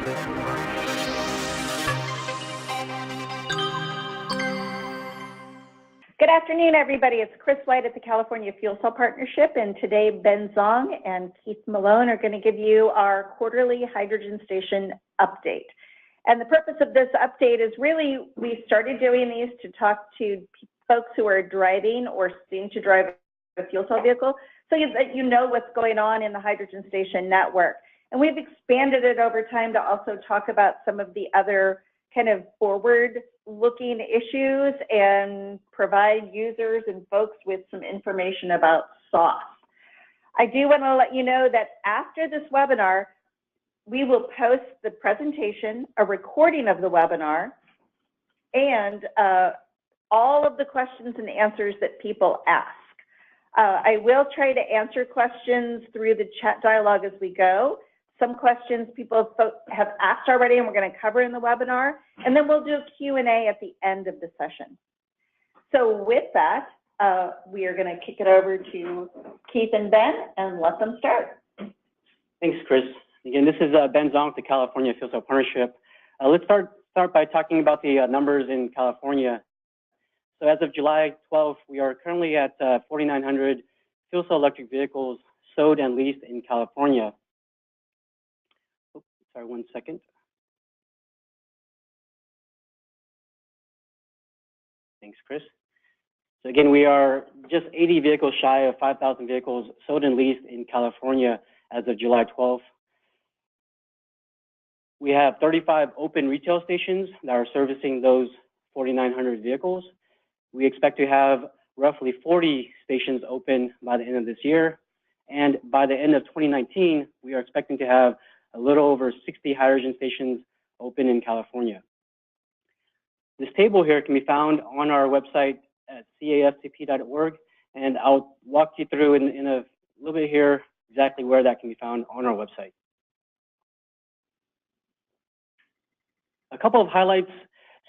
Good afternoon, everybody. It's Chris White at the California Fuel Cell Partnership, and today Ben Xiong and Keith Malone are going to give you our quarterly hydrogen station update. And the purpose of this update is really, we started doing these to talk to folks who are driving or seem to drive a fuel cell vehicle, so that you know what's going on in the hydrogen station network. And we've expanded it over time to also talk about some of the other kind of forward-looking issues and provide users and folks with some information about SOSS. I do want to let you know that after this webinar, we will post the presentation, a recording of the webinar, and all of the questions and answers that people ask. I will try to answer questions through the chat dialogue as we go. Some questions people have asked already, and we're going to cover in the webinar, and then we'll do a Q&A at the end of the session. So with that, we are going to kick it over to Keith and Ben and let them start. Thanks, Chris. Again, this is Ben Xiong, the California Fuel Cell Partnership. Let's start by talking about the numbers in California. So as of July 12th, we are currently at 4,900 fuel cell electric vehicles sold and leased in California. Oops, sorry, 1 second. Thanks, Chris. So again, we are just 80 vehicles shy of 5,000 vehicles sold and leased in California as of July 12th. We have 35 open retail stations that are servicing those 4,900 vehicles. We expect to have roughly 40 stations open by the end of this year. And by the end of 2019, we are expecting to have a little over 60 hydrogen stations open in California. This table here can be found on our website at CaFCP.org, and I'll walk you through in a little bit here exactly where that can be found on our website. A couple of highlights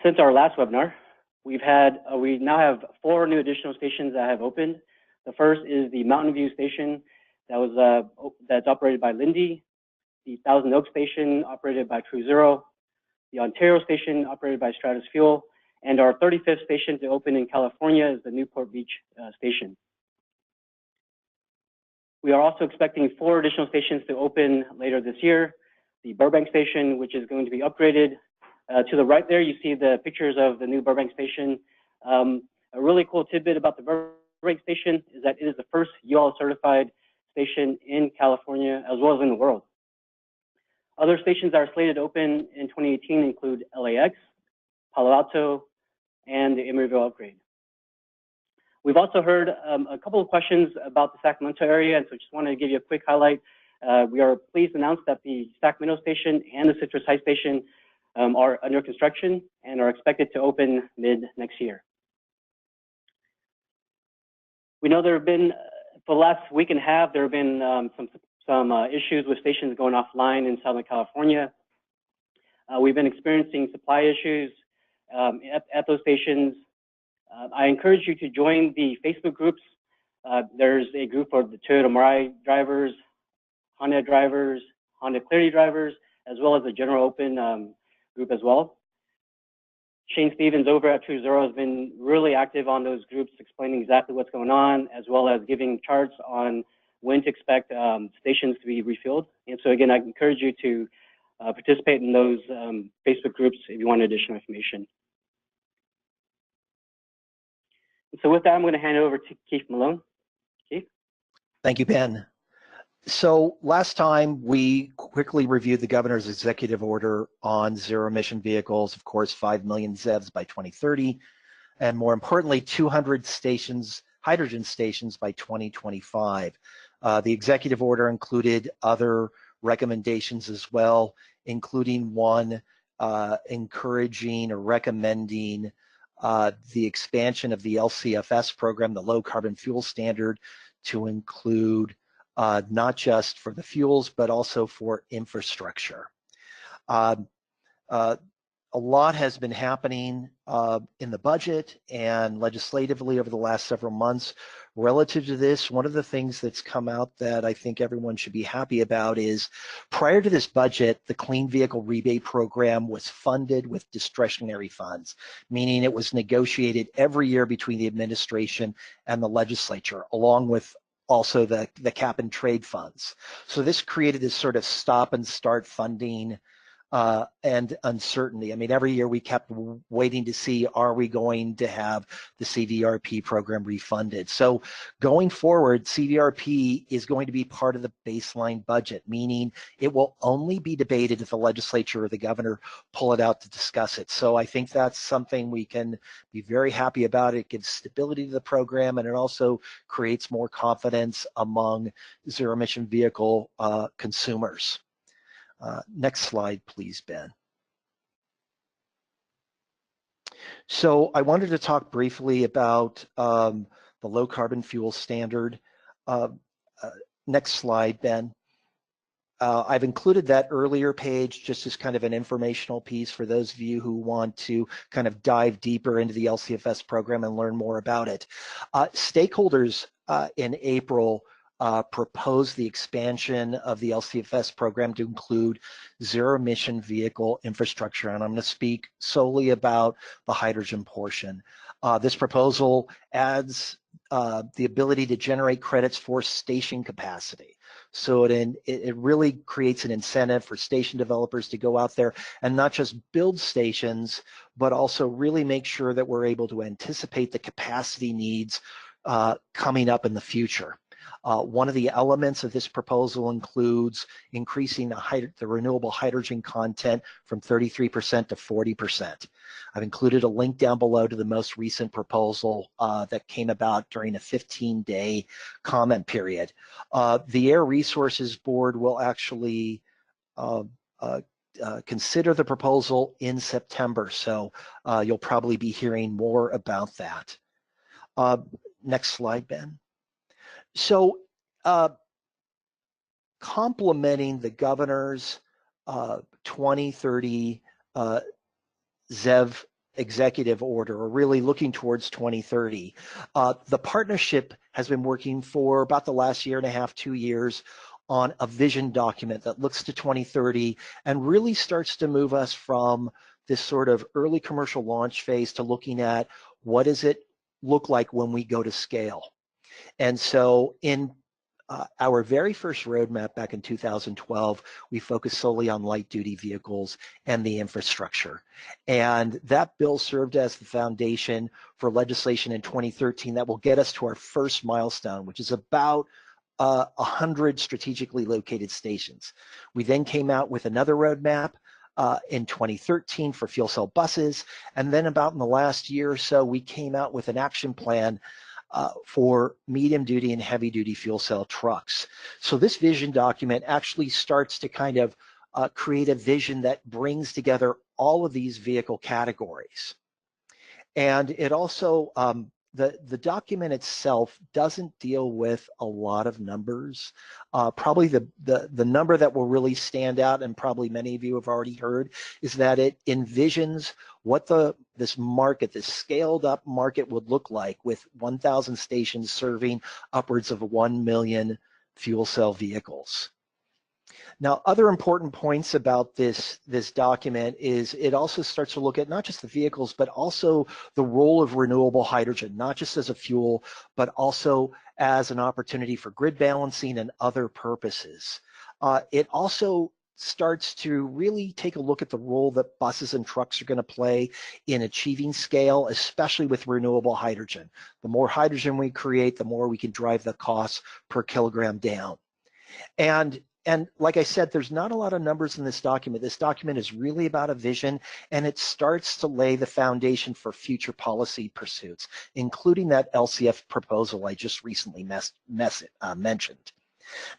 since our last webinar. We now have 4 new additional stations that have opened. The first is the Mountain View station that's operated by Linde, the Thousand Oaks station operated by True Zero, the Ontario station operated by Stratus Fuel, and our 35th station to open in California is the Newport Beach station. We are also expecting 4 additional stations to open later this year. The Burbank station, which is going to be upgraded. To the right there, you see the pictures of the new Burbank station. A really cool tidbit about the Burbank station is that it is the first UL certified station in California as well as in the world. Other stations that are slated to open in 2018 include LAX, Palo Alto, and the Emeryville upgrade. We've also heard a couple of questions about the Sacramento area, and so just wanted to give you a quick highlight. We are pleased to announce that the Sacramento station and the Citrus Heights station are under construction and are expected to open mid next year. We know there have been, for the last week and a half, there have been some issues with stations going offline in Southern California. We've been experiencing supply issues at those stations. I encourage you to join the Facebook groups. There's a group for the Toyota Mirai drivers, Honda drivers, Honda Clarity drivers, as well as the General Open group as well. Shane Stevens over at True Zero has been really active on those groups, explaining exactly what's going on, as well as giving charts on when to expect stations to be refilled. And so again, I encourage you to participate in those Facebook groups if you want additional information. And so with that, I'm going to hand it over to Keith Malone. Keith? Thank you, Ben. So last time we quickly reviewed the governor's executive order on zero-emission vehicles, of course, 5 million ZEVs by 2030, and more importantly, 200 stations, hydrogen stations by 2025. The executive order included other recommendations as well, including one encouraging or recommending the expansion of the LCFS program, the Low Carbon Fuel Standard, to include not just for the fuels, but also for infrastructure. a lot has been happening in the budget and legislatively over the last several months relative to this. One of the things that's come out that I think everyone should be happy about is prior to this budget, the Clean Vehicle Rebate Program was funded with discretionary funds, meaning it was negotiated every year between the administration and the legislature, along with also the cap and trade funds. So this created this sort of stop and start funding and uncertainty. I mean, every year we kept waiting to see, are we going to have the CVRP program refunded? So going forward, CVRP is going to be part of the baseline budget, meaning it will only be debated if the legislature or the governor pull it out to discuss it. So I think that's something we can be very happy about. It gives stability to the program, and it also creates more confidence among zero-emission vehicle consumers. Next slide, please, Ben. So I wanted to talk briefly about the low carbon fuel standard. Next slide, Ben. I've included that earlier page just as kind of an informational piece for those of you who want to kind of dive deeper into the LCFS program and learn more about it. Stakeholders in April proposed the expansion of the LCFS program to include zero-emission vehicle infrastructure, and I'm going to speak solely about the hydrogen portion. This proposal adds the ability to generate credits for station capacity. So it really creates an incentive for station developers to go out there and not just build stations, but also really make sure that we're able to anticipate the capacity needs coming up in the future. One of the elements of this proposal includes increasing the renewable hydrogen content from 33% to 40%. I've included a link down below to the most recent proposal that came about during a 15-day comment period. The Air Resources Board will actually consider the proposal in September, so you'll probably be hearing more about that. Next slide, Ben. So complementing the governor's 2030 ZEV executive order, or really looking towards 2030, the partnership has been working for about the last year and a half, 2 years on a vision document that looks to 2030 and really starts to move us from this sort of early commercial launch phase to looking at what does it look like when we go to scale. And so in our very first roadmap back in 2012, we focused solely on light-duty vehicles and the infrastructure. And that bill served as the foundation for legislation in 2013 that will get us to our first milestone, which is about 100 strategically located stations. We then came out with another roadmap in 2013 for fuel cell buses. And then about in the last year or so, we came out with an action plan for medium duty and heavy duty fuel cell trucks. So this vision document actually starts to kind of create a vision that brings together all of these vehicle categories. And it also, the document itself doesn't deal with a lot of numbers. Probably the number that will really stand out, and probably many of you have already heard, is that it envisions what this market, this scaled up market would look like with 1,000 stations serving upwards of 1 million fuel cell vehicles. Now, other important points about this document is it also starts to look at not just the vehicles, but also the role of renewable hydrogen, not just as a fuel, but also as an opportunity for grid balancing and other purposes. It also starts to really take a look at the role that buses and trucks are going to play in achieving scale, especially with renewable hydrogen. The more hydrogen we create, the more we can drive the cost per kilogram down. And like I said, there's not a lot of numbers in this document. This document is really about a vision, and it starts to lay the foundation for future policy pursuits, including that LCF proposal I just recently mentioned.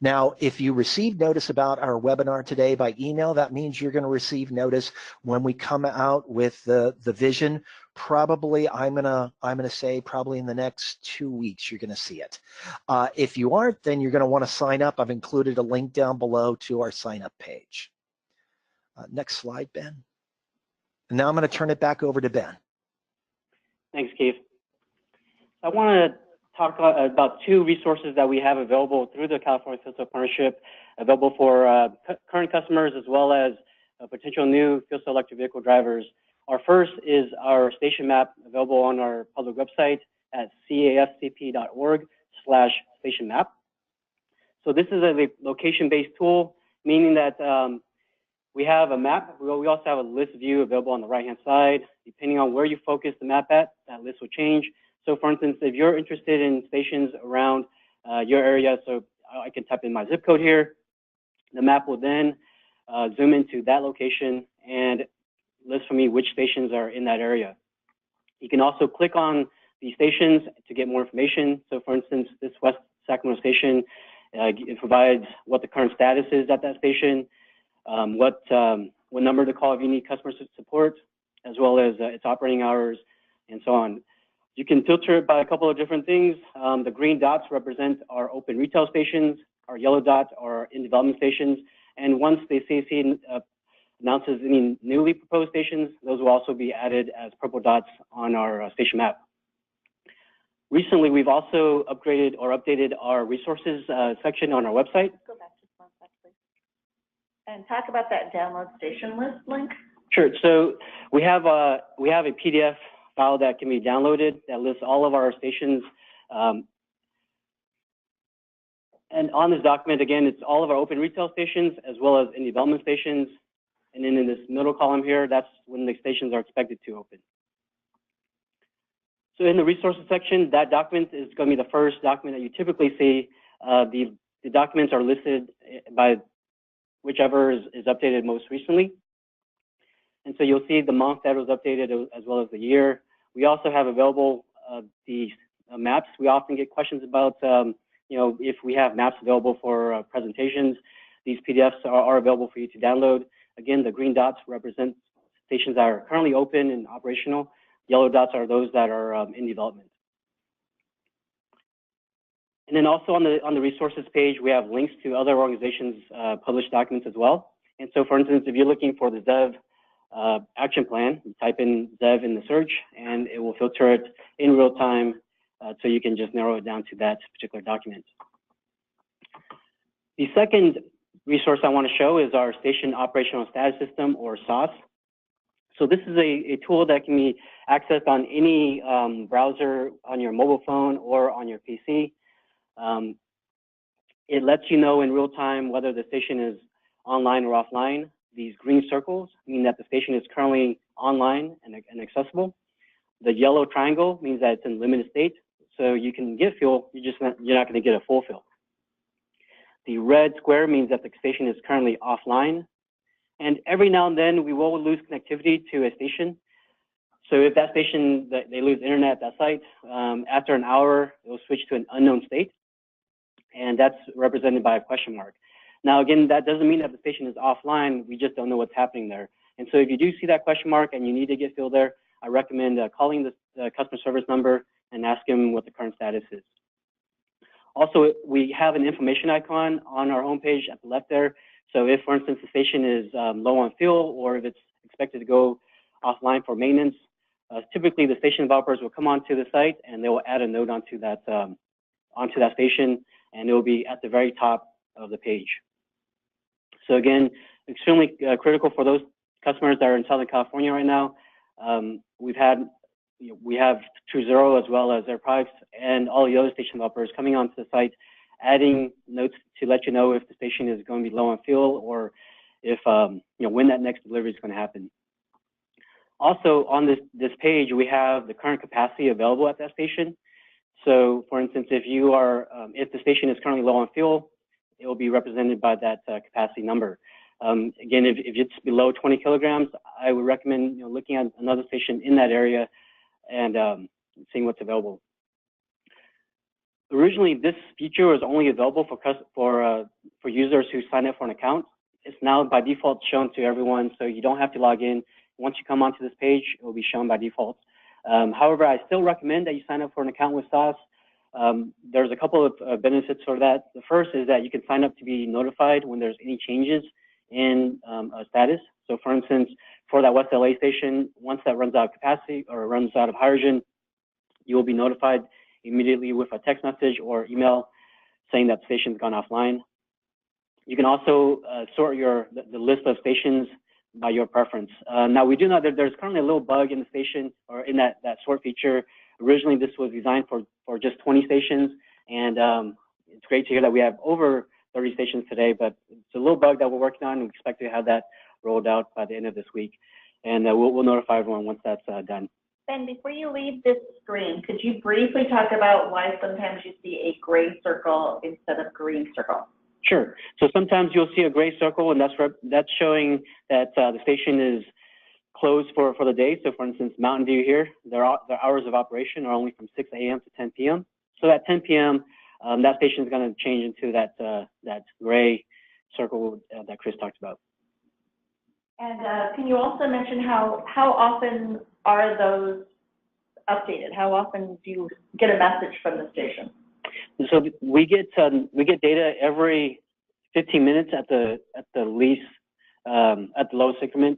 Now, if you received notice about our webinar today by email, that means you're going to receive notice when we come out with the vision. Probably, I'm gonna say probably in the next 2 weeks you're going to see it. If you aren't, then you're going to want to sign up. I've included a link down below to our sign up page. Next slide, Ben. And now I'm going to turn it back over to Ben. Thanks, Keith. I want to talk about two resources that we have available through the California Fuel Cell Partnership, available for current customers as well as potential new fuel cell electric vehicle drivers. Our first is our station map, available on our public website at cafcp.org/station map. So this is a location-based tool, meaning that we have a map. We also have a list view available on the right-hand side. Depending on where you focus the map at, that list will change. So for instance, if you're interested in stations around your area, so I can type in my zip code here, the map will then zoom into that location and list for me which stations are in that area. You can also click on the stations to get more information. So for instance, this West Sacramento station, it provides what the current status is at that station, what number to call if you need customer support, as well as its operating hours, and so on. You can filter it by a couple of different things. The green dots represent our open retail stations. Our yellow dots are in development stations. And once the CAC announces any newly proposed stations, those will also be added as purple dots on our station map. Recently, we've also upgraded or updated our resources section on our website. Go back just one sec, please. And talk about that download station list link. Sure. So we have a PDF file that can be downloaded that lists all of our stations. And on this document, again, it's all of our open retail stations as well as in development stations. And then in this middle column here, that's when the stations are expected to open. So in the resources section, that document is going to be the first document that you typically see. The documents are listed by whichever is updated most recently. And so you'll see the month that was updated as well as the year. We also have available the maps. We often get questions about, if we have maps available for presentations. These PDFs are available for you to download. Again, the green dots represent stations that are currently open and operational. Yellow dots are those that are in development. And then also on the resources page, we have links to other organizations' published documents as well. And so, for instance, if you're looking for the ZEV action plan, you type in ZEV in the search, and it will filter it in real time, so you can just narrow it down to that particular document. The second resource I want to show is our Station Operational Status System, or SOSS. So this is a tool that can be accessed on any browser on your mobile phone or on your PC. It lets you know in real time whether the station is online or offline. These green circles mean that the station is currently online and accessible. The yellow triangle means that it's in limited state, so you can get fuel, you're not going to get a full fill. The red square means that the station is currently offline. And every now and then, we will lose connectivity to a station. So if that station, they lose internet at that site, after an hour, it will switch to an unknown state. And that's represented by a question mark. Now, again, that doesn't mean that the station is offline. We just don't know what's happening there. And so if you do see that question mark and you need to get fuel there, I recommend calling the customer service number and asking what the current status is. Also, we have an information icon on our homepage at the left there. So if, for instance, the station is low on fuel, or if it's expected to go offline for maintenance, typically the station developers will come onto the site and they will add a note onto that station, and it will be at the very top of the page. So again, extremely critical for those customers that are in Southern California right now. We have True Zero as well as Air Products and all the other station developers coming onto the site, adding notes to let you know if the station is going to be low on fuel, or if when that next delivery is going to happen. Also on this page, we have the current capacity available at that station. So for instance, if the station is currently low on fuel, it will be represented by that capacity number. Again, if it's below 20 kilograms, I would recommend looking at another station in that area and seeing what's available. Originally, this feature was only available for users who sign up for an account. It's now by default shown to everyone, so you don't have to log in. Once you come onto this page, it will be shown by default. However, I still recommend that you sign up for an account with SOSS. There's a couple of benefits for that. The first is that you can sign up to be notified when there's any changes in a status. So for instance, for that West LA station, once that runs out of capacity or runs out of hydrogen, you will be notified immediately with a text message or email saying that the station's gone offline. You can also sort the list of stations by your preference. Now we do know that there's currently a little bug in the station or in that sort feature. Originally, this was designed for just 20 stations, and it's great to hear that we have over 30 stations today, but it's a little bug that we're working on, and we expect to have that rolled out by the end of this week. And we'll notify everyone once that's done. Ben, before you leave this screen, could you briefly talk about why sometimes you see a gray circle instead of green circle? Sure. So sometimes you'll see a gray circle, and that's showing that the station is closed for the day. So for instance, Mountain View here, their hours of operation are only from 6 a.m. to 10 p.m. So at 10 p.m., that station is going to change into that gray circle that Chris talked about. And can you also mention how often are those updated? How often do you get a message from the station? So we get data every 15 minutes at the least, at the lowest increment.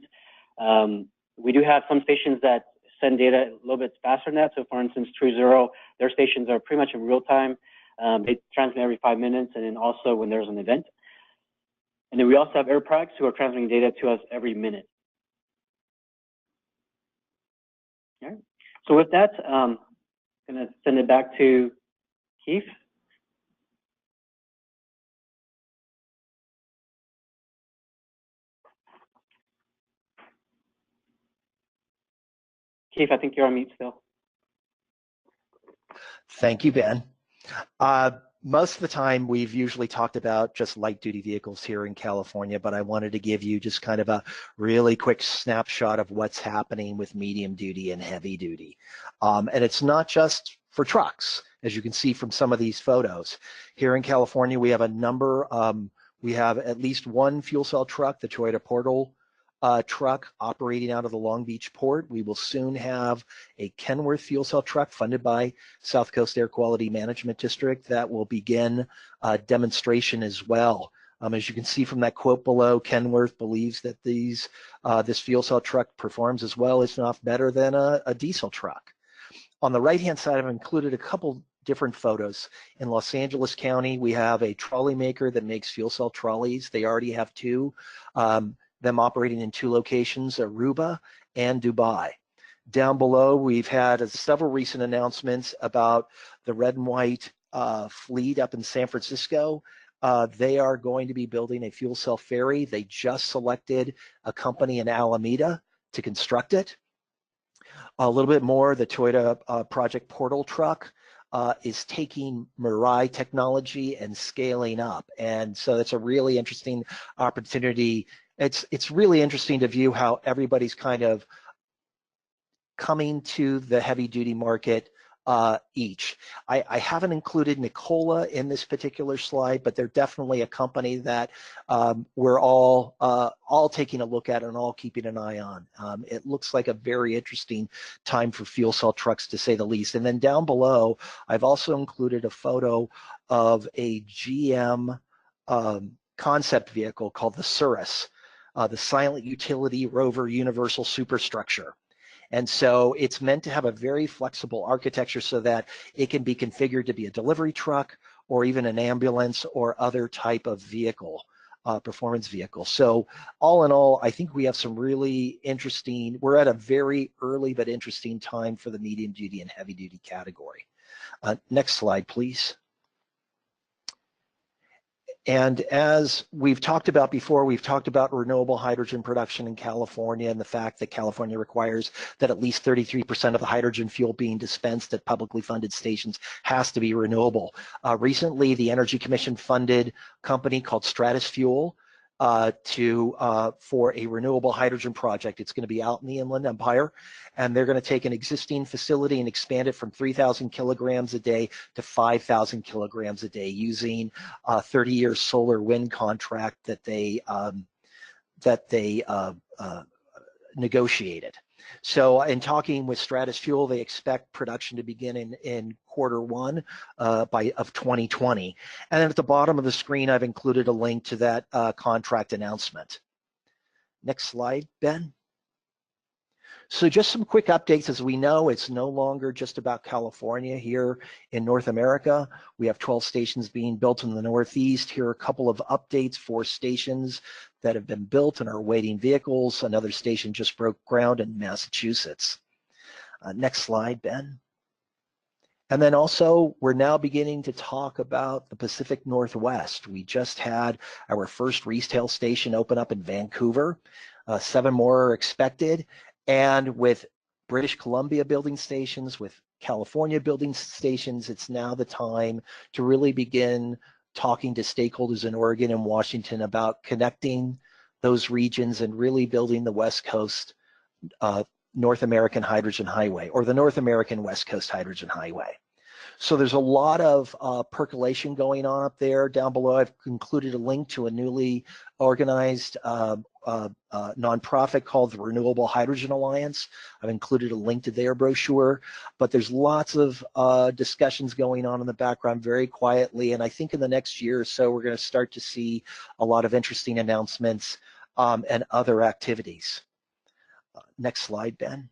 We do have some stations that send data a little bit faster than that. So for instance, True Zero, their stations are pretty much in real time. They transmit every 5 minutes, and then also when there's an event. And then we also have air products who are transmitting data to us every minute. All right. So with that, I'm going to send it back to Keith. Keith, I think you're on mute still. Thank you, Ben. Most of the time, we've usually talked about just light duty vehicles here in California, but I wanted to give you just kind of a really quick snapshot of what's happening with medium duty and heavy duty. And it's not just for trucks, as you can see from some of these photos. Here in California, we have a number, we have at least one fuel cell truck, the Toyota Portal truck operating out of the Long Beach port. We will soon have a Kenworth fuel cell truck funded by South Coast Air Quality Management District that will begin demonstration as well. As you can see from that quote below, Kenworth believes that this fuel cell truck performs as well, if not better, than a diesel truck. On the right-hand side, I've included a couple different photos. In Los Angeles County, we have a trolley maker that makes fuel cell trolleys. They already have two. Them operating in two locations, Aruba and Dubai. Down below, we've had several recent announcements about the red and white fleet up in San Francisco. They are going to be building a fuel cell ferry. They just selected a company in Alameda to construct it. A little bit more, the Toyota Project Portal truck is taking Mirai technology and scaling up. And so it's a really interesting opportunity. It's really interesting to view how everybody's kind of coming to the heavy duty market each. I haven't included Nikola in this particular slide, but they're definitely a company that we're all taking a look at and all keeping an eye on. It looks like a very interesting time for fuel cell trucks, to say the least. And then down below, I've also included a photo of a GM concept vehicle called the SOSS, the Silent Utility Rover Universal Superstructure. And so it's meant to have a very flexible architecture so that it can be configured to be a delivery truck or even an ambulance or other type of vehicle, performance vehicle. So all in all, I think we have some really interesting, we're at a very early but interesting time for the medium duty and heavy duty category. Next slide, please. And as we've talked about before, we've talked about renewable hydrogen production in California and the fact that California requires that at least 33% of the hydrogen fuel being dispensed at publicly funded stations has to be renewable. Recently, the Energy Commission funded a company called Stratus Fuel for a renewable hydrogen project. It's going to be out in the Inland Empire, and they're going to take an existing facility and expand it from 3,000 kilograms a day to 5,000 kilograms a day using a 30-year solar wind contract that they negotiated. So in talking with Stratus Fuel, they expect production to begin in Q1 of 2020. And then at the bottom of the screen, I've included a link to that contract announcement. Next slide, Ben. So just some quick updates. As we know, it's no longer just about California here in North America. We have 12 stations being built in the Northeast. Here are a couple of updates for stations that have been built and are awaiting vehicles. Another station just broke ground in Massachusetts. Next slide, Ben. And then also, we're now beginning to talk about the Pacific Northwest. We just had our first retail station open up in Vancouver. 7 more are expected. And with British Columbia building stations, with California building stations, it's now the time to really begin talking to stakeholders in Oregon and Washington about connecting those regions and really building the West Coast North American Hydrogen Highway, or the North American West Coast Hydrogen Highway. So there's a lot of percolation going on up there. Down below, I've included a link to a newly organized nonprofit called the Renewable Hydrogen Alliance. I've included a link to their brochure, but there's lots of discussions going on in the background very quietly. And I think in the next year or so, we're going to start to see a lot of interesting announcements and other activities. Next slide, Ben.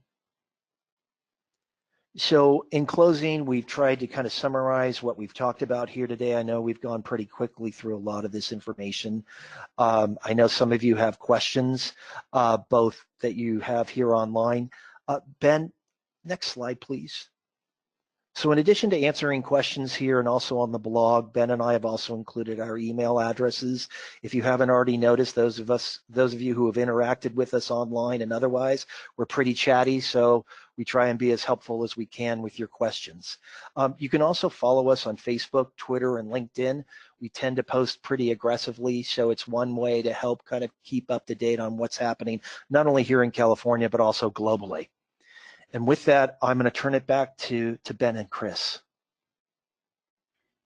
So in closing, we've tried to kind of summarize what we've talked about here today. I know we've gone pretty quickly through a lot of this information. I know some of you have questions, both that you have here online. Ben, next slide, please. So in addition to answering questions here and also on the blog, Ben and I have also included our email addresses. If you haven't already noticed, those of you who have interacted with us online and otherwise, we're pretty chatty, so we try and be as helpful as we can with your questions. You can also follow us on Facebook, Twitter, and LinkedIn. We tend to post pretty aggressively, so it's one way to help kind of keep up to date on what's happening, not only here in California, but also globally. And with that, I'm going to turn it back to Ben and Chris.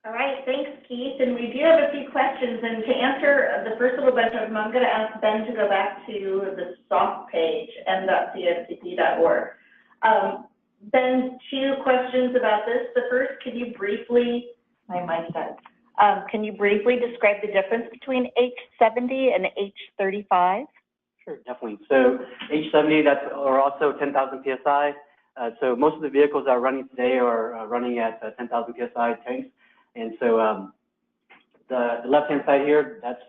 All right, thanks, Keith. And we do have a few questions. And to answer the first little bunch of them, I'm going to ask Ben to go back to the SOSS page, m.cfcp.org. Ben, 2 questions about this. The first, can you briefly, can you briefly describe the difference between H70 and H35? Sure, definitely. So H70, are also 10,000 PSI. So most of the vehicles that are running today are running at 10,000 PSI tanks. And so the left-hand side here, that's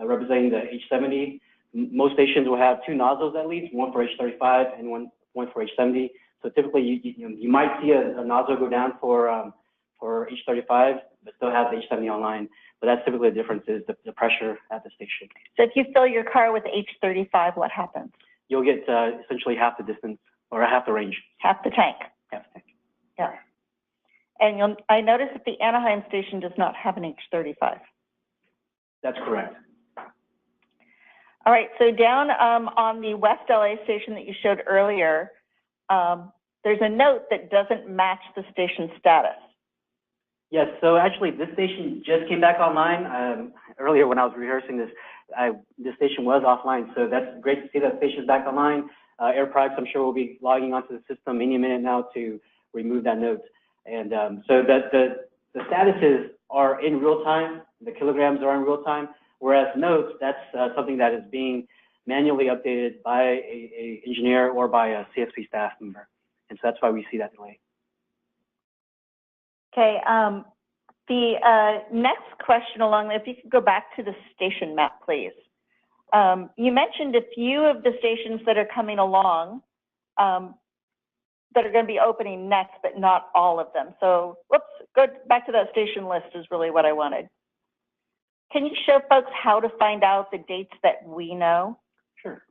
representing the H70. Most stations will have 2 nozzles at least, one for H35 and one for H70. So typically, you might see a nozzle go down for H35, but still have the H70 online. But that's typically the difference is the pressure at the station. So if you fill your car with H35, what happens? You'll get essentially half the distance or half the range. Half the tank. Half the tank. Yeah. And I noticed that the Anaheim station does not have an H35. That's correct. All right, so down on the West LA station that you showed earlier, there's a note that doesn't match the station status. Yes, so actually this station just came back online. Earlier when I was rehearsing this, this station was offline, so that's great to see that station's back online. Air Products, I'm sure, will be logging onto the system any minute now to remove that note. And so that the statuses are in real time, the kilograms are in real time, whereas notes, that's something that is being manually updated by a engineer or by a CFP staff member. And so that's why we see that delay. Okay, the next question along, if you could go back to the station map, please. You mentioned a few of the stations that are coming along that are going to be opening next, but not all of them. So, whoops, go back to that station list is really what I wanted. Can you show folks how to find out the dates that we know? Sure.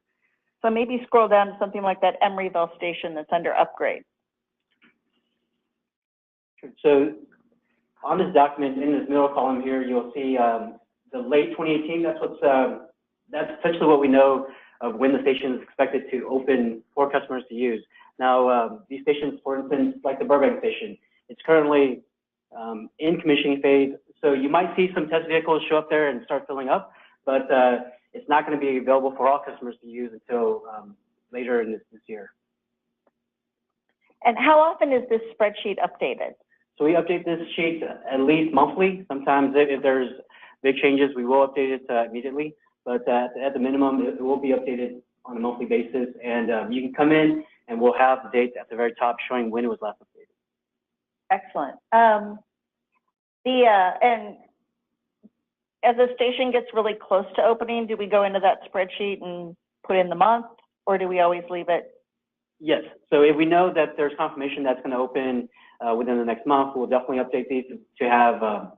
So maybe scroll down to something like that Emeryville station that's under upgrade. So on this document, in this middle column here, you'll see the late 2018. That's essentially what we know of when the station is expected to open for customers to use. Now, these stations, for instance, like the Burbank station, it's currently in commissioning phase. So you might see some test vehicles show up there and start filling up, but it's not going to be available for all customers to use until later in this year. And how often is this spreadsheet updated? So we update this sheet at least monthly. Sometimes if there's big changes, we will update it immediately. but at the minimum, it will be updated on a monthly basis. And you can come in and we'll have the date at the very top showing when it was last updated. Excellent. And as a station gets really close to opening, do we go into that spreadsheet and put in the month, or do we always leave it? Yes. So if we know that there's confirmation that's going to open within the next month, we'll definitely update these to have a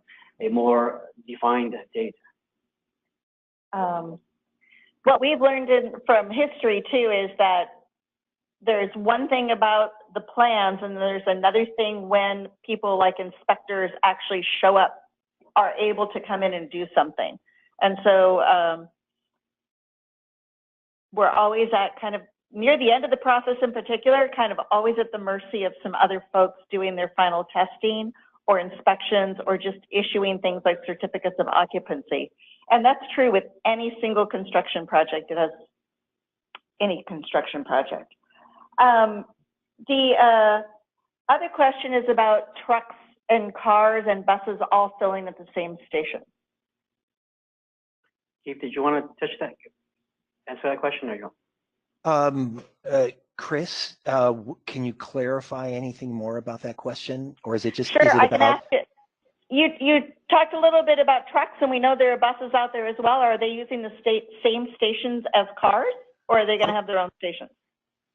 more defined date. What we've learned from history too is that there's one thing about the plans, and there's another thing when people like inspectors actually show up, are able to come in and do something. And so we're always at kind of near the end of the process in particular, kind of always at the mercy of some other folks doing their final testing or inspections or just issuing things like certificates of occupancy. And that's true with any single construction project. It has any construction project. The other question is about trucks and cars and buses all filling at the same station. Keith, did you want to answer that question, or you? Chris, can you clarify anything more about that question, or is it just? Sure, I can ask it. You talked a little bit about trucks, and we know there are buses out there as well. Are they using the same stations as cars, or are they going to have their own stations?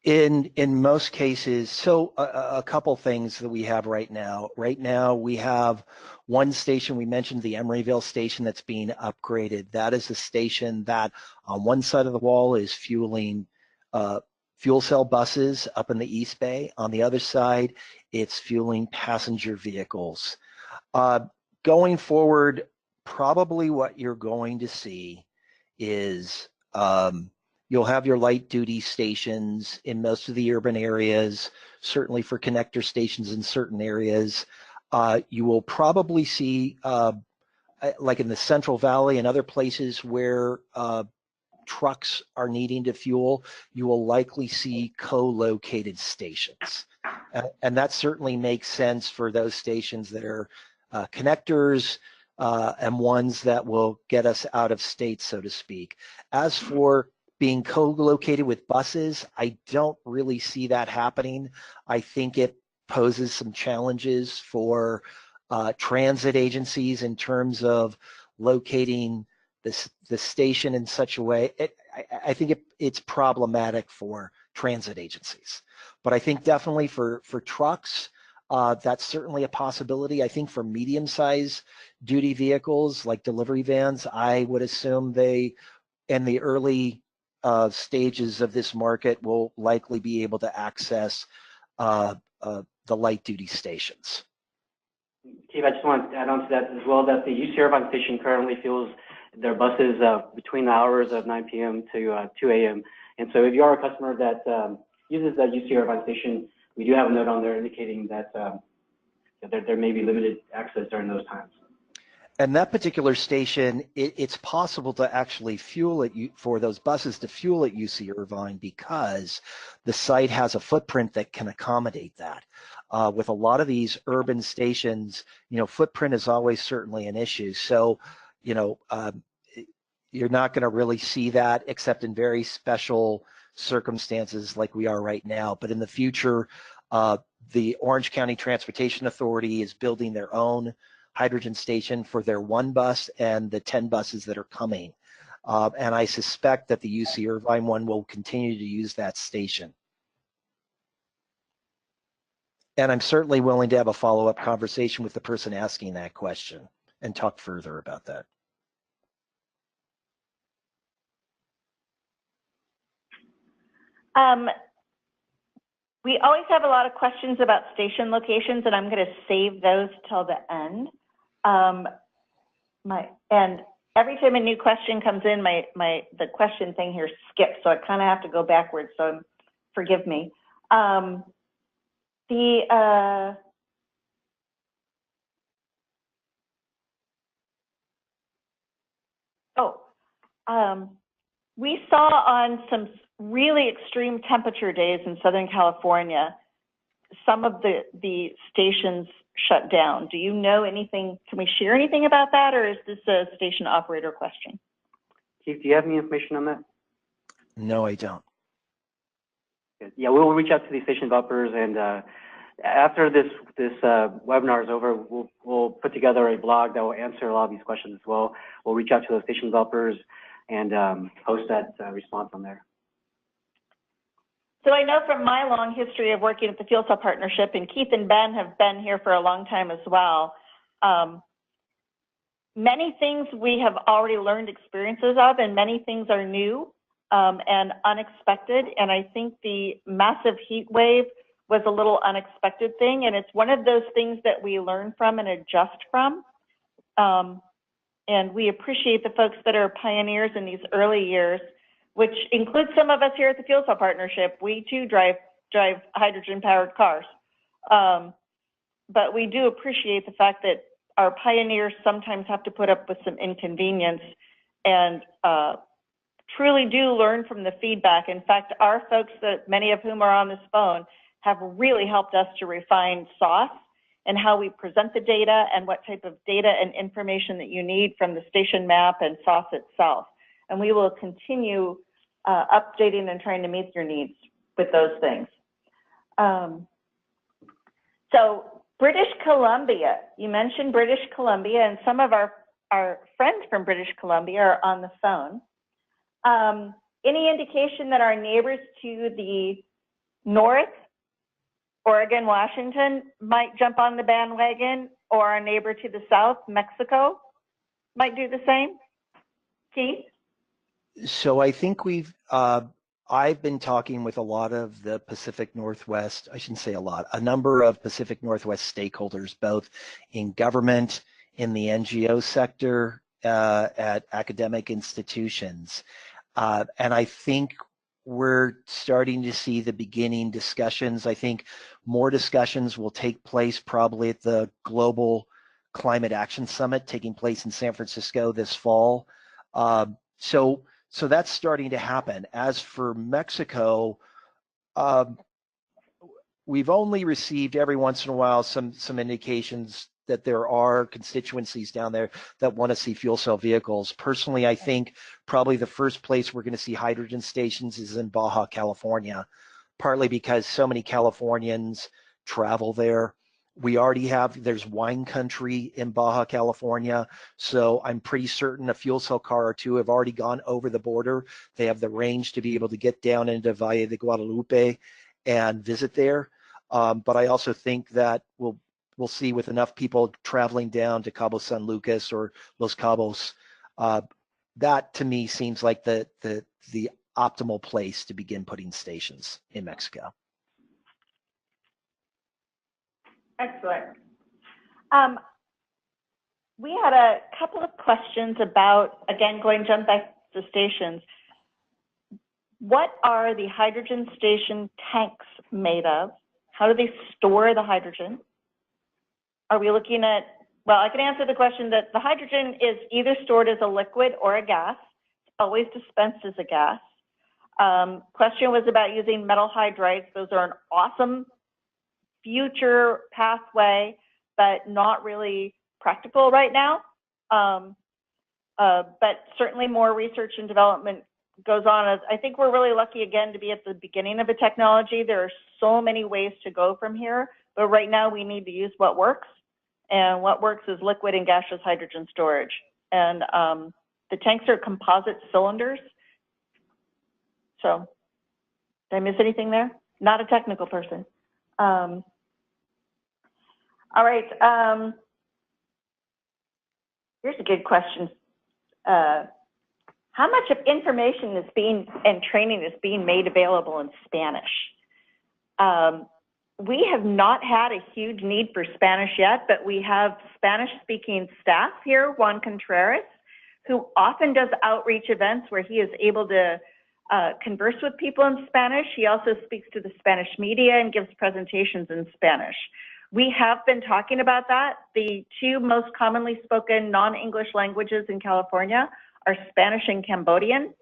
In most cases, so a couple things that we have right now. Right now, we have one station, we mentioned the Emeryville station that's being upgraded. That is a station that on one side of the wall is fueling fuel cell buses up in the East Bay. On the other side, it's fueling passenger vehicles. Going forward, probably what you're going to see is you'll have your light duty stations in most of the urban areas, certainly for connector stations in certain areas. You will probably see, like in the Central Valley and other places where trucks are needing to fuel, you will likely see co-located stations. And that certainly makes sense for those stations that are connectors and ones that will get us out of state, so to speak. As for being co-located with buses, I don't really see that happening. I think it poses some challenges for transit agencies in terms of locating the station in such a way. I think it's problematic for transit agencies. But I think definitely for trucks, that's certainly a possibility. I think for medium-sized duty vehicles like delivery vans, I would assume they, in the early stages of this market, will likely be able to access the light duty stations. Steve, I just want to add on to that as well, that the UC Irvine station currently fuels their buses between the hours of 9 p.m. to 2 a.m. And so if you are a customer that uses that UC Irvine station, we do have a note on there indicating that there may be limited access during those times. And that particular station, it's possible to actually fuel it for those buses to fuel at UC Irvine because the site has a footprint that can accommodate that. With a lot of these urban stations, footprint is always certainly an issue. So, you're not going to really see that except in very special circumstances like we are right now. But in the future, the Orange County Transportation Authority is building their own hydrogen station for their one bus and the 10 buses that are coming. And I suspect that the UC Irvine one will continue to use that station. And I'm certainly willing to have a follow-up conversation with the person asking that question and talk further about that. We always have a lot of questions about station locations, and I'm going to save those till the end. And every time a new question comes in, the question thing here skips, so I kind of have to go backwards. So forgive me. We saw on some really extreme temperature days in Southern California, some of the stations shut down. Do you know anything? Can we share anything about that, or is this a station operator question? Keith, do you have any information on that? No, I don't. Yeah, we'll reach out to the station developers, and after this webinar is over, we'll put together a blog that will answer a lot of these questions as well. We'll reach out to those station developers and post that response on there. So I know from my long history of working at the Fuel Cell Partnership, and Keith and Ben have been here for a long time as well, many things we have already learned experiences of, and many things are new and unexpected. And I think the massive heat wave was a little unexpected thing. And it's one of those things that we learn from and adjust from. And we appreciate the folks that are pioneers in these early years, which includes some of us here at the Fuel Cell Partnership. We too drive hydrogen-powered cars. But we do appreciate the fact that our pioneers sometimes have to put up with some inconvenience and truly do learn from the feedback. In fact, our folks, that many of whom are on this phone, have really helped us to refine SOSS and how we present the data and what type of data and information that you need from the station map and SOSS itself. And we will continue updating and trying to meet your needs with those things. So British Columbia, you mentioned British Columbia, and some of our friends from British Columbia are on the phone. Any indication that our neighbors to the north, Oregon, Washington, might jump on the bandwagon, or our neighbor to the south, Mexico, might do the same? Keith? So I think I've been talking with a lot of the Pacific Northwest, I shouldn't say a lot, a number of Pacific Northwest stakeholders, both in government, in the NGO sector, at academic institutions. And I think we're starting to see the beginning discussions. I think more discussions will take place probably at the Global Climate Action Summit taking place in San Francisco this fall. So that's starting to happen. As for Mexico, we've only received every once in a while some indications that there are constituencies down there that want to see fuel cell vehicles. Personally, I think probably the first place we're going to see hydrogen stations is in Baja California, partly because so many Californians travel there. We already there's wine country in Baja California, so I'm pretty certain a fuel cell car or two have already gone over the border. They have the range to be able to get down into Valle de Guadalupe and visit there. But I also think that we'll see with enough people traveling down to Cabo San Lucas or Los Cabos, that to me seems like the optimal place to begin putting stations in Mexico. Excellent. We had a couple of questions about, again, jump back to stations. What are the hydrogen station tanks made of? How do they store the hydrogen? Are we looking at, well, I can answer the question that the hydrogen is either stored as a liquid or a gas. It's always dispensed as a gas. Question was about using metal hydrides. Those are an awesome future pathway, but not really practical right now. But certainly more research and development goes on. I think we're really lucky, again, to be at the beginning of a technology. There are so many ways to go from here, but right now we need to use what works. And what works is liquid and gaseous hydrogen storage. And the tanks are composite cylinders. So did I miss anything there? Not a technical person. All right, here's a good question. How much of information and training is being made available in Spanish? We have not had a huge need for Spanish yet, but we have Spanish-speaking staff here, Juan Contreras, who often does outreach events where he is able to converse with people in Spanish. He also speaks to the Spanish media and gives presentations in Spanish. We have been talking about that. The two most commonly spoken non-English languages in California are Spanish and Cambodian.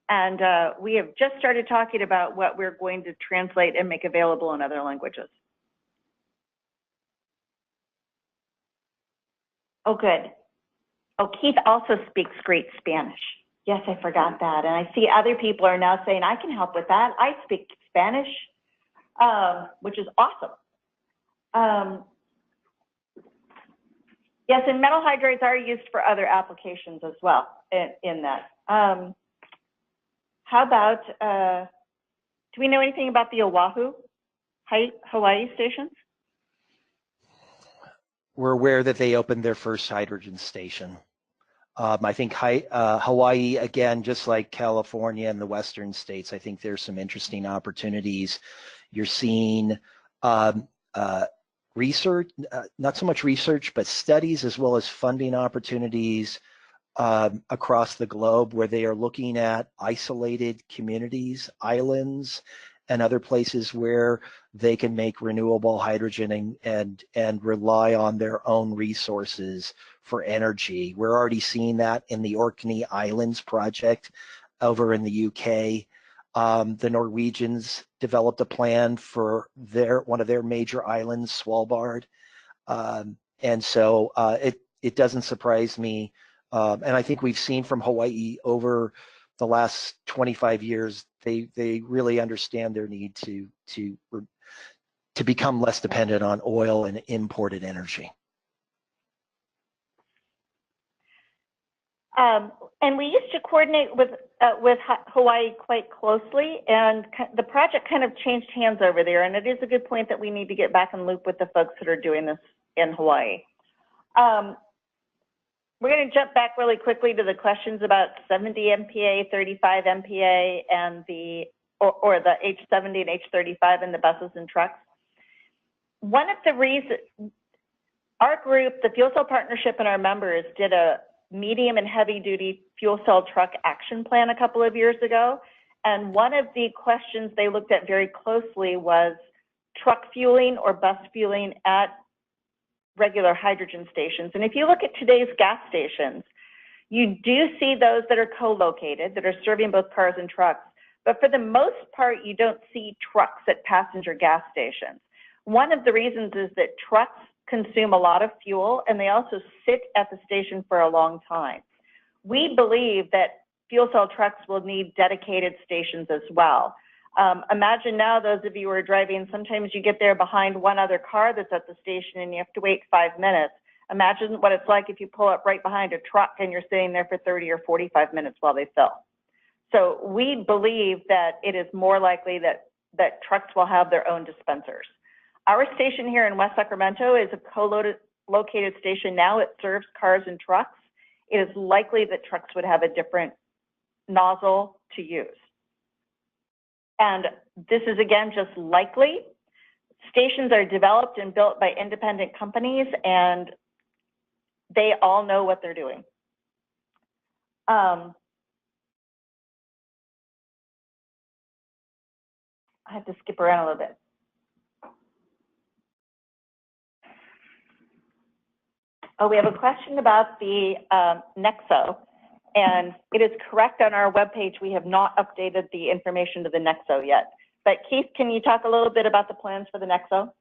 And we have just started talking about what we're going to translate and make available in other languages. Oh, good. Oh, Keith also speaks great Spanish. Yes, I forgot that. And I see other people are now saying, I can help with that. I speak Spanish, which is awesome. Yes, and metal hydrides are used for other applications as well in that. How about, do we know anything about the Oahu, Hawaii stations? We're aware that they opened their first hydrogen station. I think Hawaii, again, just like California and the western states, I think there's some interesting opportunities. You're seeing research, not so much research, but studies as well as funding opportunities across the globe where they are looking at isolated communities, islands, and other places where they can make renewable hydrogen and rely on their own resources for energy. We're already seeing that in the Orkney Islands project over in the UK. The Norwegians developed a plan for one of their major islands, Svalbard. And so it doesn't surprise me. And I think we've seen from Hawaii over the last 25 years, they really understand their need to become less dependent on oil and imported energy. And we used to coordinate with Hawaii quite closely, and the project kind of changed hands over there. And it is a good point that we need to get back in loop with the folks that are doing this in Hawaii. We're going to jump back really quickly to the questions about 70 MPA, 35 MPA, and the H70 and H35 in the buses and trucks. One of the reasons, our group, the Fuel Cell Partnership, and our members did a medium and heavy duty fuel cell truck action plan a couple of years ago. And one of the questions they looked at very closely was truck fueling or bus fueling at regular hydrogen stations. And if you look at today's gas stations, you do see those that are co-located, that are serving both cars and trucks. But for the most part, you don't see trucks at passenger gas stations. One of the reasons is that trucks consume a lot of fuel, and they also sit at the station for a long time. We believe that fuel cell trucks will need dedicated stations as well. Imagine now, those of you who are driving, sometimes you get there behind one other car that's at the station and you have to wait 5 minutes. Imagine what it's like if you pull up right behind a truck and you're sitting there for 30 or 45 minutes while they fill. So we believe that it is more likely that trucks will have their own dispensers. Our station here in West Sacramento is a co-located station now. It serves cars and trucks. It is likely that trucks would have a different nozzle to use. And this is, again, just likely. Stations are developed and built by independent companies, and they all know what they're doing. I have to skip around a little bit. Oh, we have a question about the Nexo. And it is correct on our webpage, we have not updated the information to the Nexo yet. But Keith, can you talk a little bit about the plans for the Nexo?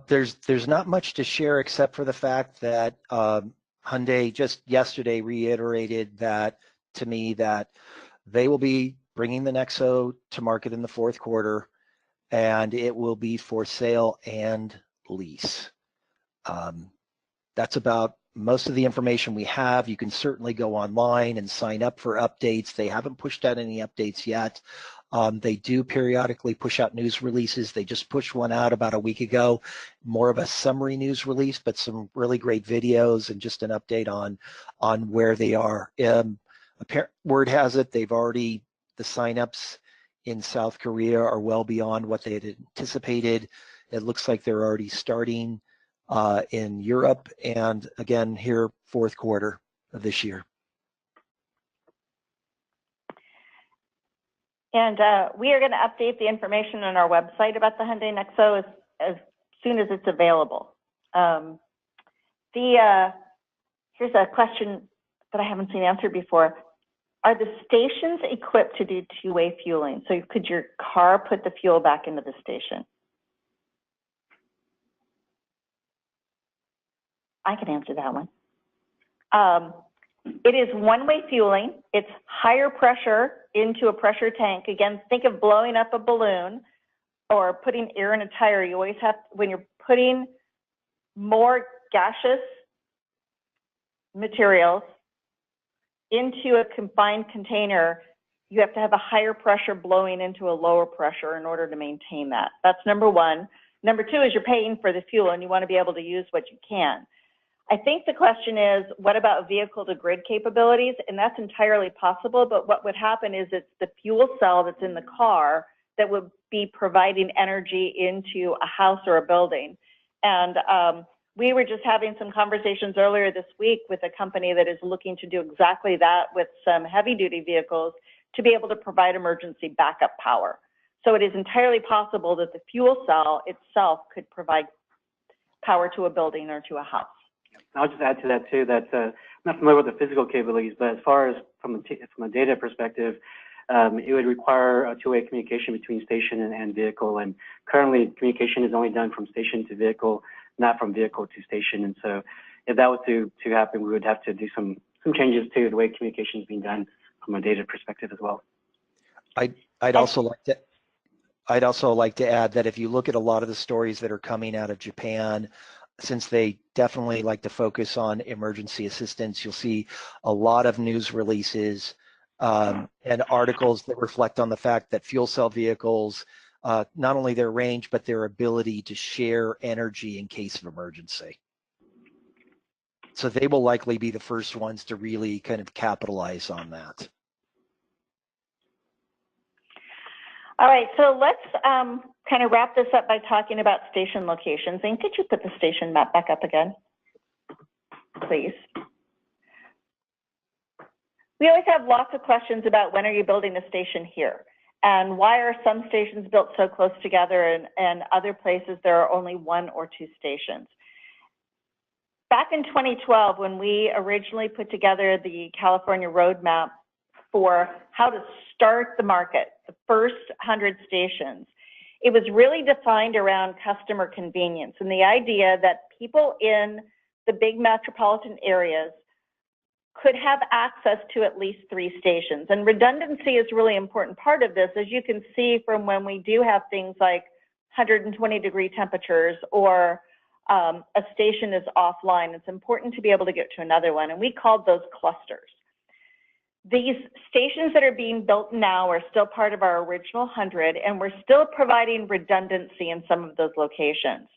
There's not much to share except for the fact that Hyundai just yesterday reiterated that to me that they will be bringing the Nexo to market in the fourth quarter, and it will be for sale and lease. That's about most of the information we have. You can certainly go online and sign up for updates. They haven't pushed out any updates yet. They do periodically push out news releases. They just pushed one out about a week ago, more of a summary news release, but some really great videos and just an update on where they are. Word has it, the signups in South Korea are well beyond what they had anticipated. It looks like they're already starting in Europe, and again here fourth quarter of this year. And we are going to update the information on our website about the Hyundai Nexo as soon as it's available. Here's a question that I haven't seen answered before. Are the stations equipped to do two-way fueling? So could your car put the fuel back into the station? I can answer that one. It is one-way fueling. It's higher pressure into a pressure tank. Again, think of blowing up a balloon or putting air in a tire. You always have, when you're putting more gaseous materials into a confined container, you have to have a higher pressure blowing into a lower pressure in order to maintain that. That's number one. Number two is you're paying for the fuel and you want to be able to use what you can. I think the question is, what about vehicle to grid capabilities? And that's entirely possible, but what would happen is it's the fuel cell that's in the car that would be providing energy into a house or a building. And we were just having some conversations earlier this week with a company that is looking to do exactly that with some heavy duty vehicles to be able to provide emergency backup power. So it is entirely possible that the fuel cell itself could provide power to a building or to a house. I'll just add to that too, that I'm not familiar with the physical capabilities, but as far as from a data perspective, it would require a two-way communication between station and vehicle. And currently communication is only done from station to vehicle, not from vehicle to station. And so if that was to happen, we would have to do some changes to the way communication is being done from a data perspective as well. I'd also like to add that if you look at a lot of the stories that are coming out of Japan, since they definitely like to focus on emergency assistance, you'll see a lot of news releases and articles that reflect on the fact that fuel cell vehicles, not only their range, but their ability to share energy in case of emergency. So they will likely be the first ones to really kind of capitalize on that. All right, so let's kind of wrap this up by talking about station locations. And could you put the station map back up again, please? We always have lots of questions about when are you building a station here? And why are some stations built so close together and other places there are only one or two stations? Back in 2012, when we originally put together the California roadmap for how to start the market, the first 100 stations, it was really defined around customer convenience and the idea that people in the big metropolitan areas could have access to at least 3 stations. And redundancy is a really important part of this, as you can see from when we do have things like 120-degree temperatures or a station is offline. It's important to be able to get to another one, and we called those clusters. These stations that are being built now are still part of our original 100, and we're still providing redundancy in some of those locations.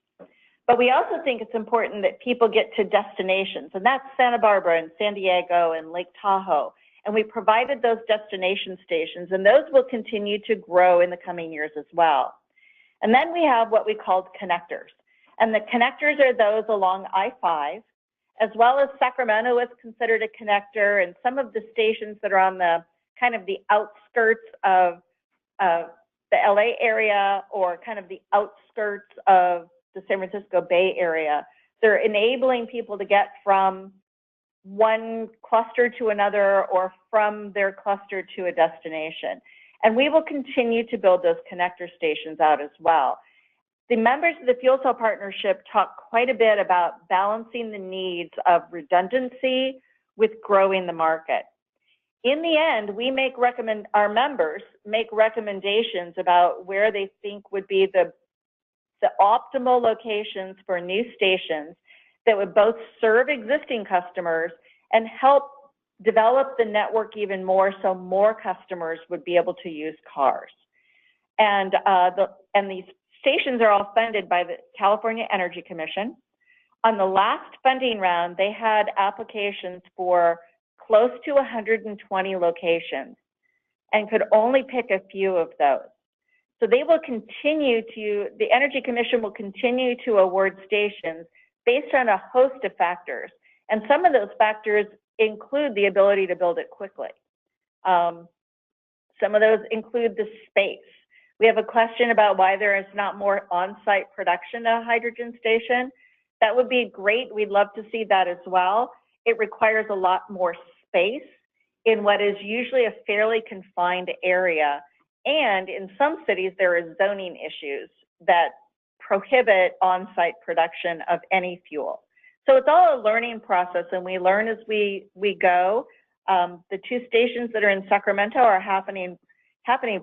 But we also think it's important that people get to destinations, and that's Santa Barbara and San Diego and Lake Tahoe. And we provided those destination stations, and those will continue to grow in the coming years as well. And then we have what we called connectors. And the connectors are those along I-5, as well as Sacramento is considered a connector, and some of the stations that are on the kind of the outskirts of the LA area or kind of the outskirts of the San Francisco Bay Area. They're enabling people to get from one cluster to another or from their cluster to a destination. And we will continue to build those connector stations out as well. The members of the Fuel Cell Partnership talk quite a bit about balancing the needs of redundancy with growing the market. In the end, we our members make recommendations about where they think would be the optimal locations for new stations that would both serve existing customers and help develop the network even more so more customers would be able to use cars. And these stations are all funded by the California Energy Commission. On the last funding round, they had applications for close to 120 locations and could only pick a few of those. So they will continue to, the Energy Commission will continue to award stations based on a host of factors. And some of those factors include the ability to build it quickly. Some of those include the space. We have a question about why there is not more on-site production at a hydrogen station. That would be great. We'd love to see that as well. It requires a lot more space in what is usually a fairly confined area. And in some cities, there are zoning issues that prohibit on-site production of any fuel. So it's all a learning process, and we learn as we go. The 2 stations that are in Sacramento are happening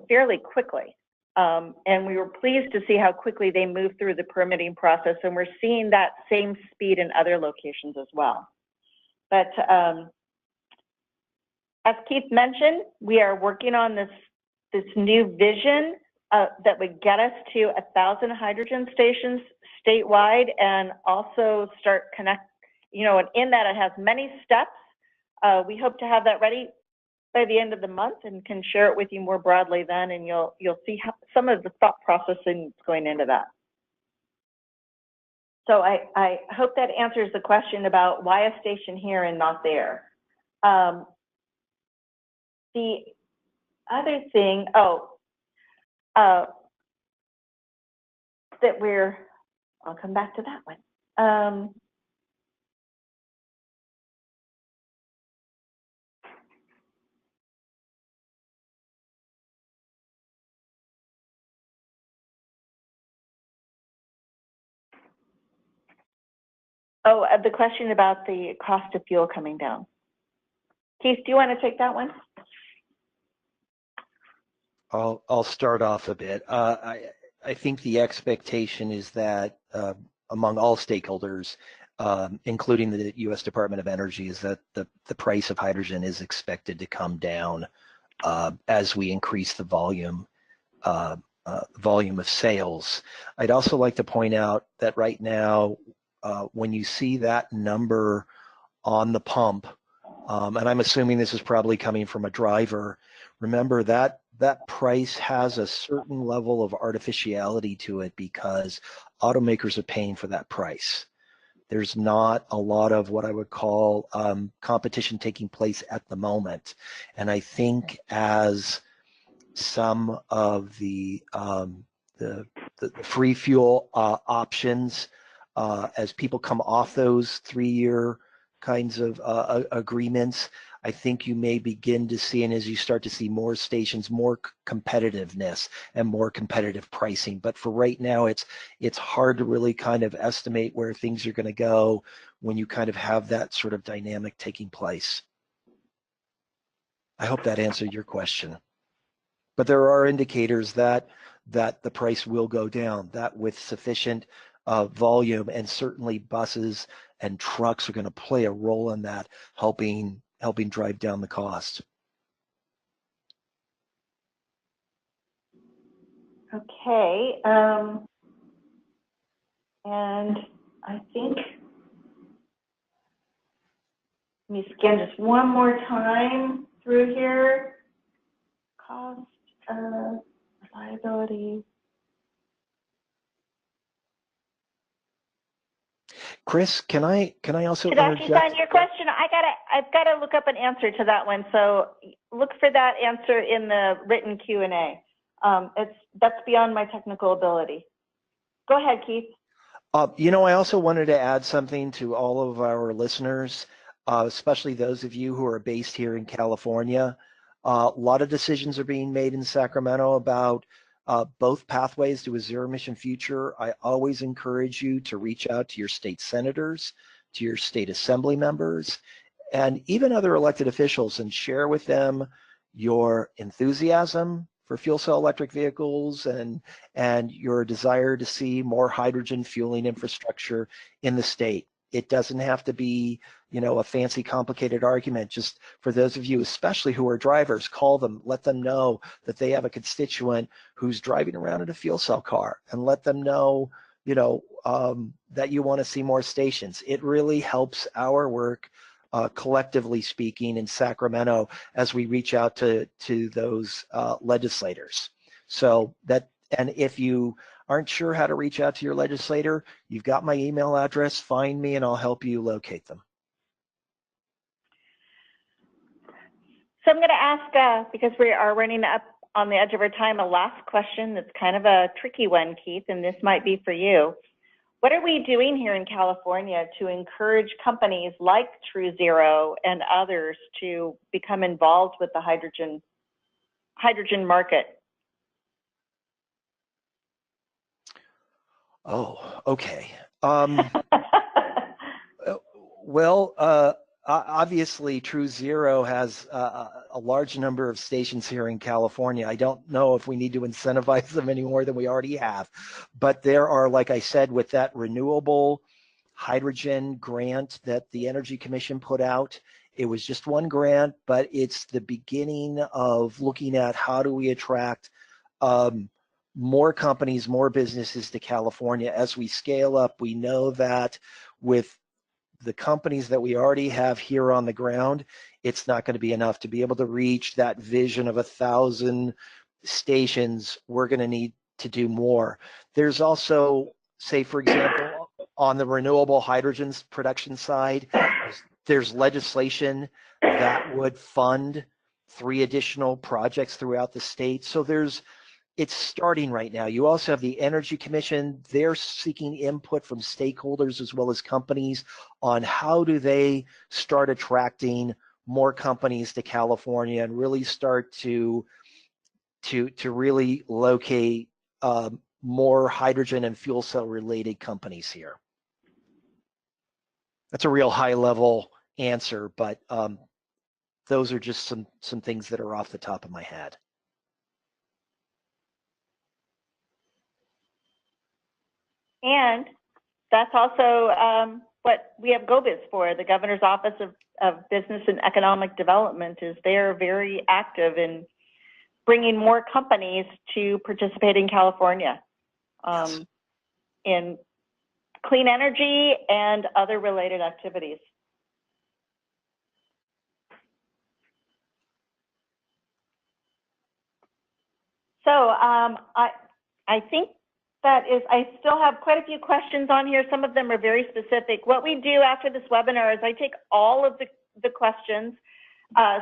fairly quickly. And we were pleased to see how quickly they moved through the permitting process, and we're seeing that same speed in other locations as well. But as Keith mentioned, we are working on this new vision that would get us to 1,000 hydrogen stations statewide, and also start and in that it has many steps. We hope to have that ready by the end of the month and can share it with you more broadly then, and you'll see how, some of the thought processing going into that. So I hope that answers the question about why a station here and not there. The other thing, I'll come back to that one. The question about the cost of fuel coming down. Keith, do you want to take that one? I'll start off a bit. I think the expectation is that among all stakeholders, including the U.S. Department of Energy, is that the price of hydrogen is expected to come down as we increase the volume of sales. I'd also like to point out that right now, when you see that number on the pump, and I'm assuming this is probably coming from a driver, remember that price has a certain level of artificiality to it because automakers are paying for that price. There's not a lot of what I would call competition taking place at the moment. And I think as some of the free fuel options, as people come off those 3-year kinds of agreements, I think you may begin to see, and as you start to see more stations, more competitiveness and more competitive pricing. But for right now, it's hard to really kind of estimate where things are going to go when you kind of have that sort of dynamic taking place. I hope that answered your question. But there are indicators that the price will go down, that with sufficient volume, and certainly buses and trucks are going to play a role in that, helping drive down the cost. Okay, and I think, let me scan just one more time through here. Cost, reliability. Chris, can I also interject? interject? Your question, I've got to look up an answer to that one. So look for that answer in the written Q&A. That's beyond my technical ability. Go ahead, Keith. I also wanted to add something to all of our listeners, especially those of you who are based here in California. A lot of decisions are being made in Sacramento about both pathways to a zero-emission future. I always encourage you to reach out to your state senators, to your state assembly members, and even other elected officials, and share with them your enthusiasm for fuel cell electric vehicles and your desire to see more hydrogen fueling infrastructure in the state. It doesn't have to be, a fancy, complicated argument. Just for those of you, especially who are drivers, call them, let them know that they have a constituent who's driving around in a fuel cell car, and let them know, that you want to see more stations. It really helps our work, collectively speaking, in Sacramento as we reach out to those legislators. So and if you aren't sure how to reach out to your legislator, you've got my email address, find me and I'll help you locate them. So I'm going to ask, because we are running up on the edge of our time, a last question that's kind of a tricky one, Keith, and this might be for you. What are we doing here in California to encourage companies like True Zero and others to become involved with the hydrogen market? Oh, okay. Well, obviously, True Zero has a large number of stations here in California. I don't know if we need to incentivize them any more than we already have. But there are, like I said, with that renewable hydrogen grant that the Energy Commission put out, it was just one grant, but it's the beginning of looking at how do we attract more companies, more businesses to California. As we scale up, we know that with the companies that we already have here on the ground, it's not going to be enough to be able to reach that vision of 1,000 stations. We're going to need to do more. There's also, say, for example, on the renewable hydrogen production side, there's legislation that would fund 3 additional projects throughout the state. So it's starting right now. You also have the Energy Commission. They're seeking input from stakeholders as well as companies on how do they start attracting more companies to California and really start to really locate more hydrogen and fuel cell related companies here. That's a real high level answer, but those are just some things that are off the top of my head. And that's also what we have GoBiz for. The Governor's Office of Business and Economic Development is they're very active in bringing more companies to participate in California Yes. in clean energy and other related activities. So I think that is, I still have quite a few questions on here. Some of them are very specific. What we do after this webinar is I take all of the questions.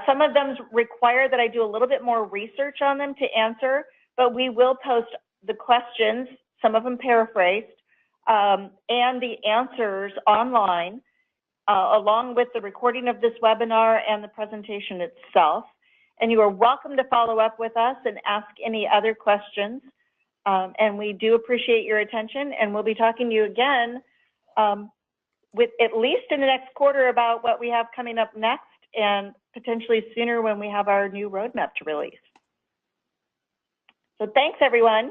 Some of them require that I do a little bit more research on them to answer, but we will post the questions, some of them paraphrased, and the answers online, along with the recording of this webinar and the presentation itself. And you are welcome to follow up with us and ask any other questions. And we do appreciate your attention, and we'll be talking to you again with at least in the next quarter about what we have coming up next, and potentially sooner when we have our new roadmap to release. So thanks, everyone.